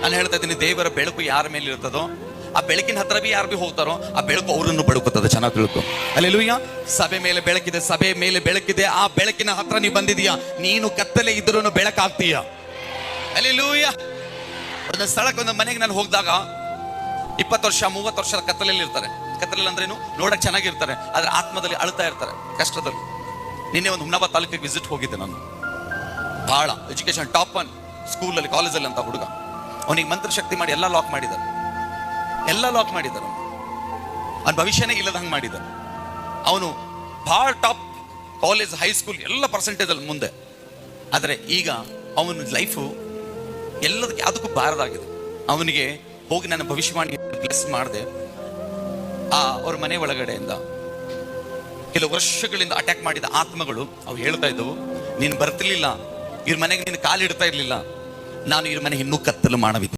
ನಾನು ಹೇಳ್ತಾ ಇದ್ದೀನಿ, ದೇವರ ಬೆಳಕು ಯಾರ ಮೇಲೆ ಇರ್ತದೋ ಆ ಬೆಳಕಿನ ಹತ್ರ ಬಿ ಯಾರು ಬಿ ಹೋಗ್ತಾರೋ ಆ ಬೆಳಕು ಅವರನ್ನು ಬೆಳಕುತ್ತದೆ. ಚೆನ್ನಾಗಿ ತಿಳ್ಕೊ. ಹಲ್ಲೆಲೂಯಾ. ಸಭೆ ಮೇಲೆ ಬೆಳಕಿದೆ, ಸಭೆ ಮೇಲೆ ಬೆಳಕಿದೆ. ಆ ಬೆಳಕಿನ ಹತ್ರ ನೀ ಬಂದಿದೀಯಾ, ನೀನು ಕತ್ತಲೆ ಇದ್ರೂ ಬೆಳಕಾಗ್ತೀಯ. ಹಲ್ಲೆಲೂಯಾ. ಒಂದು ಸ್ಥಳಕ್ಕೆ, ಒಂದು ಮನೆಗೆ ನಾನು ಹೋಗಿದಾಗ 20 ವರ್ಷ 30 ವರ್ಷದ ಕತ್ತಲೆಯಲ್ಲಿ ಇರ್ತಾರೆ. ಕತ್ತಲೆಯಲ್ಲಿ ಅಂದ್ರೇನು, ನೋಡಕ್ ಚೆನ್ನಾಗಿರ್ತಾರೆ, ಆದ್ರೆ ಆತ್ಮದಲ್ಲಿ ಅಳ್ತಾ ಇರ್ತಾರೆ, ಕಷ್ಟದಲ್ಲಿ. ನಿನ್ನೆ ಒಂದು ಹುಮ್ನಾಬಾದ್ ತಾಲೂಕಿಗೆ ವಿಸಿಟ್ ಹೋಗಿದ್ದೆ ನಾನು. ಬಹಳ ಎಜುಕೇಶನ್ ಟಾಪ್ 1 ಸ್ಕೂಲಲ್ಲಿ, ಕಾಲೇಜಲ್ಲಿ ಅಂತ ಹುಡುಗ. ಅವನಿಗೆ ಮಂತ್ರಶಕ್ತಿ ಮಾಡಿ ಎಲ್ಲ ಲಾಕ್ ಮಾಡಿದ್ದಾರೆ. ಅವ್ನ ಭವಿಷ್ಯನೇ ಇಲ್ಲದ ಹಂಗೆ ಮಾಡಿದ್ದಾರೆ. ಅವನು ಬಹಳ ಟಾಪ್ ಕಾಲೇಜ್, ಹೈಸ್ಕೂಲ್ ಎಲ್ಲ ಪರ್ಸೆಂಟೇಜ್ ಅಲ್ಲಿ ಮುಂದೆ. ಆದರೆ ಈಗ ಅವನ ಲೈಫು ಎಲ್ಲದಕ್ಕೆ ಅದಕ್ಕೂ ಬಾರದಾಗಿದೆ. ಅವನಿಗೆ ಹೋಗಿ ನನ್ನ ಭವಿಷ್ಯವಾಣಿ ಬ್ಲೆಸ್ ಮಾಡಿದೆ. ಅವ್ರ ಮನೆ ಒಳಗಡೆಯಿಂದ ಕೆಲವು ವರ್ಷಗಳಿಂದ ಅಟ್ಯಾಕ್ ಮಾಡಿದ ಆತ್ಮಗಳು ಅವು ಹೇಳ್ತಾ ಇದ್ದವು, ನೀನು ಬರ್ತಿರ್ಲಿಲ್ಲ, ಇವ್ರ ಮನೆಗೆ ನೀನು ಕಾಲಿಡ್ತಾ ಇರ್ಲಿಲ್ಲ, ನಾನು ಇವ್ರ ಮನೆ ಇನ್ನೂ ಕತ್ತಲು ಮಾಡಬೇಕು.